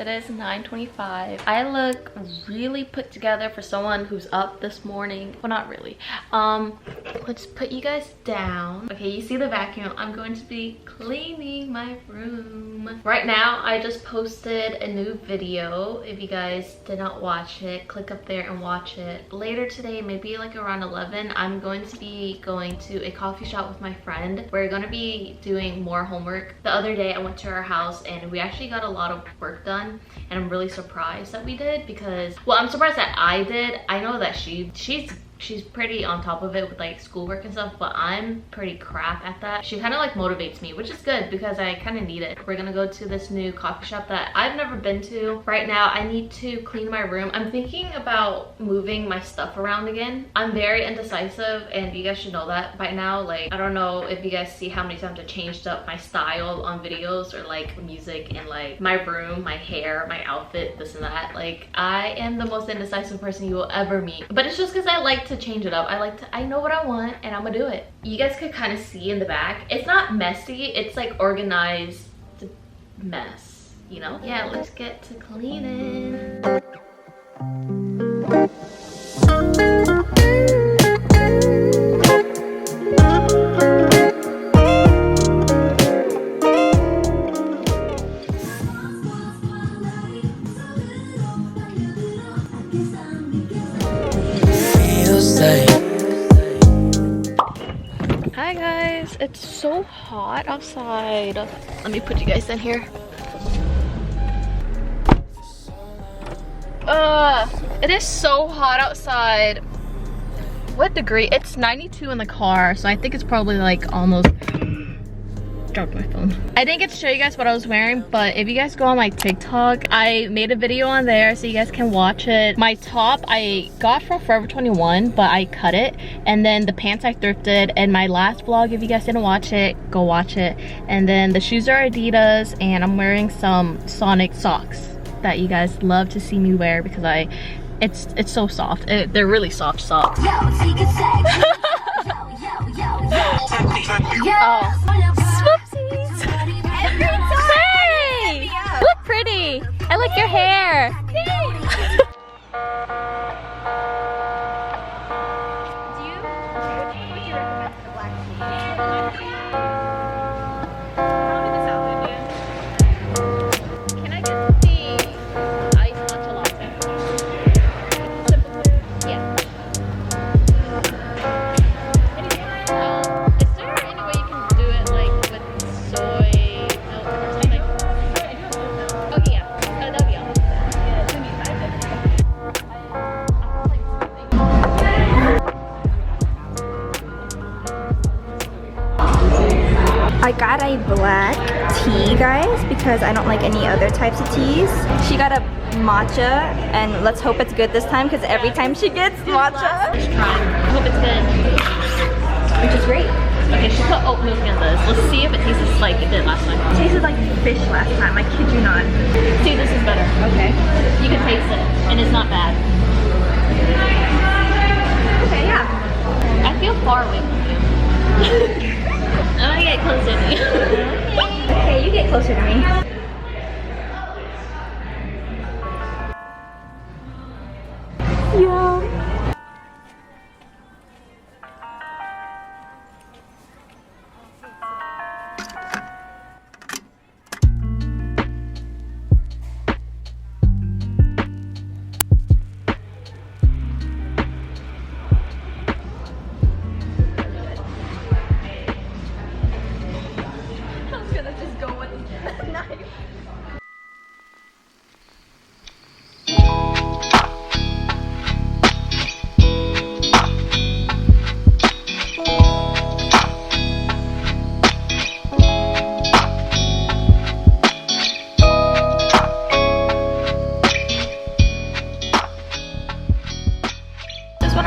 It is 9:25. I look really put together for someone who's up this morning. Well, not really. Let's put you guys down. Okay, you see the vacuum. I'm going to be cleaning my room. Right now, I just posted a new video. If you guys did not watch it, click up there and watch it. Later today, maybe like around 11, I'm going to be going to a coffee shop with my friend. We're going to be doing more homework. The other day, I went to her house and we actually got a lot of work done, and I'm really surprised that we did because, well, I'm surprised that I did. I know that she's pretty on top of it with like schoolwork and stuff, but I'm pretty crap at that. She kind of like motivates me, which is good because I kind of need it. We're gonna go to this new coffee shop that I've never been to. Right now, I need to clean my room. I'm thinking about moving my stuff around again. I'm very indecisive, and you guys should know that by now. Like, I don't know if you guys see how many times I changed up my style on videos or like music and like my room, my hair, my outfit, this and that. Like, I am the most indecisive person you will ever meet, but it's just because I like to change it up. I know what I want and I'm gonna do it. You guys could kind of see in the back, it's not messy, it's like organized mess, you know? Yeah, let's get to cleaning. Hi guys, it's so hot outside. Let me put you guys in here. It is so hot outside. What degree? It's 92 in the car, so I think it's probably like almost... Dropped my phone. I didn't get to show you guys what I was wearing, but if you guys go on my TikTok, I made a video on there so you guys can watch it. My top I got from Forever 21, but I cut it, and then the pants I thrifted, and my last vlog, if you guys didn't watch it, go watch it. And then the shoes are Adidas, and I'm wearing some Sonic socks that you guys love to see me wear because it's so soft. They're really soft socks. Swoopsies! Hey! You look pretty! I like your hair! Would you recommend the black tea? Can I get the iced matcha latte? Simple. Yeah. Is there any way you can do it like with soy milk or something? Okay, yeah. That'll be awesome. I got a black tea, guys, because I don't like any other types of teas. She got a matcha, and let's hope it's good this time because every time she gets matcha. Let's try. I hope it's good. Which is great. Okay, she put oat milk in this. Let's see if it tastes like it did last time. It tasted like fish last time, I kid you not. See, this is better. Okay. You can taste it, and it's not bad. Okay, yeah. I feel far away from you. I'm gonna get closer to you. Okay, you get closer to me. Yeah.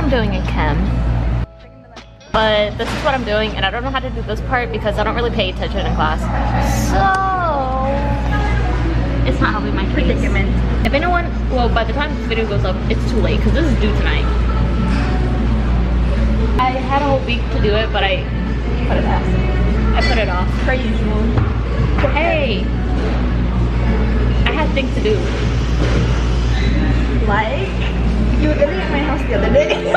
Doing in chem, but this is what I'm doing, and I don't know how to do this part because I don't really pay attention in class, so it's not helping my predicament. If anyone, well, by the time this video goes up, it's too late because this is due tonight. I had a whole week to do it, but I put it off. I put it off per usual. Hey, I had things to do. Like, you were living at my house the other day.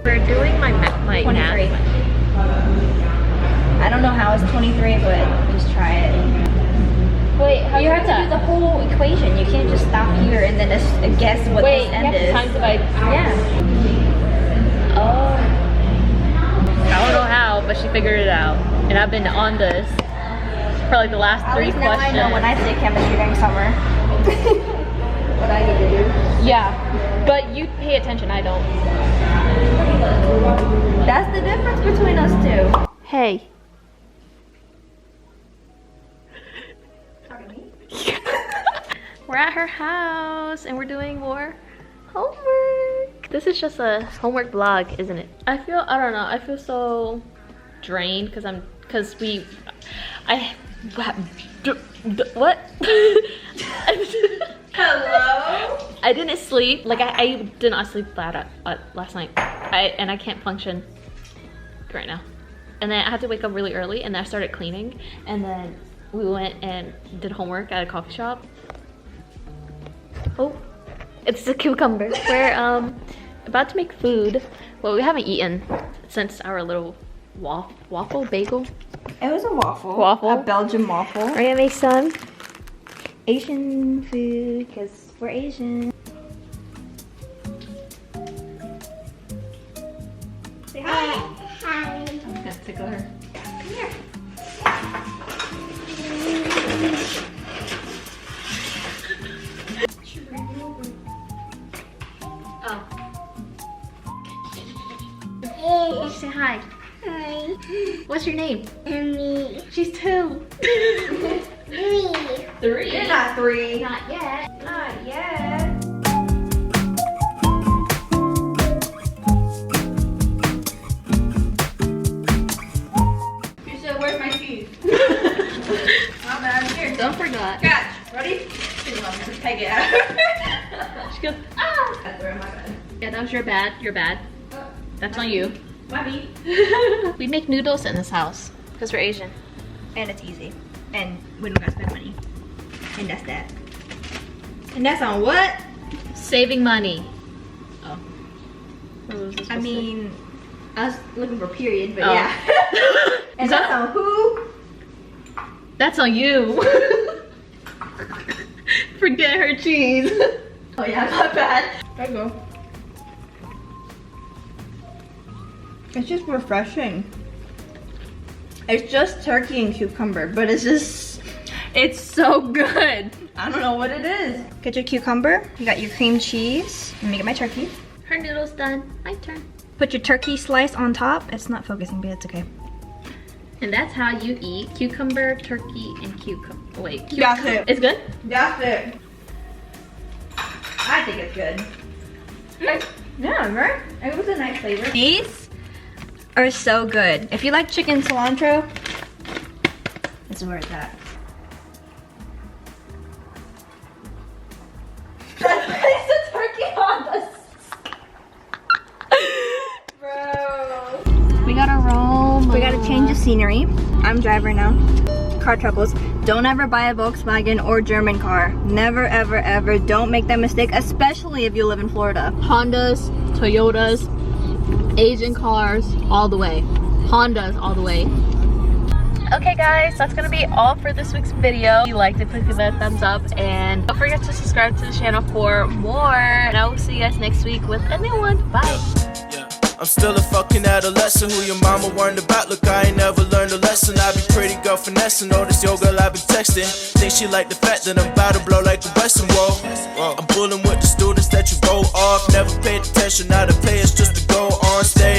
We're doing my 23. math. I don't know how it's 23, but just try it. Wait, how You have to do the whole equation. You can't just stop here and then just guess what this end is. times it by... Yeah. Oh. I don't know how, but she figured it out. And I've been on this for like the last At 3 least questions. now I know when I say chemistry during summer. What I need to do. Yeah, but you pay attention, I don't. That's the difference between us two. Hey. We're at her house and we're doing more homework. This is just a homework vlog, isn't it? I don't know, I feel so drained because what? Hello? I didn't sleep. Like I did not sleep last night. And I can't function right now. And then I had to wake up really early and then I started cleaning. And then we went and did homework at a coffee shop. Oh, it's the cucumber. We're about to make food. Well, we haven't eaten since our little waffle bagel. It was a waffle. Waffle. A Belgian waffle. We're gonna make some Asian food, because we're Asian. Say hi. Hi. I'm gonna tickle her. Come here. Oh. Say hi. Hi. What's your name? Me. She's 2. 3. 3. You're not 3. Not yet. Not yet. You said, where's my keys? My bad. Here. Don't forget. Catch. Ready? Just peg it out. She goes, ah! That's where my bad. Yeah, that was your bad. Your bad. That's on you. Mommy. We make noodles in this house because we're Asian. And it's easy. And we don't gotta spend money. And that's that. And that's on what? Saving money. Oh. What was this I supposed to mean, I was looking for period, but Oh. yeah. And Is that's that- on who? say? That's on you. Forget her cheese. Oh yeah, not bad. There you go. It's just refreshing. It's just turkey and cucumber, but it's so good. I don't know what it is. Get your cucumber, you got your cream cheese. Let me get my turkey. Her noodle's done. My turn. Put your turkey slice on top. It's not focusing, but it's okay. And that's how you eat cucumber, turkey, and cucumber. Wait, That's it. It's good? That's it. I think it's good. Yeah, right? It was a nice flavor. These are so good. If you like chicken cilantro, this is where it's at. Place the turkey on the bro. We gotta roam. We gotta change the scenery. I'm driver now. Car troubles. Don't ever buy a Volkswagen or German car. Never, ever, ever. Don't make that mistake, especially if you live in Florida. Hondas, Toyotas, Asian cars, all the way. Hondas, all the way. Okay guys, that's gonna be all for this week's video. If you liked it, please give it a thumbs up and don't forget to subscribe to the channel for more. And I will see you guys next week with a new one. Bye. I'm still a fucking adolescent who your mama warned about. Look, I ain't never learned a lesson. I be pretty girl finessing. Oh, this yo girl I been texting. Think she like the fact that I'm about to blow like a western wall. I'm bullying with the students that you go off. Never paid attention, now the pay is just to go on stage.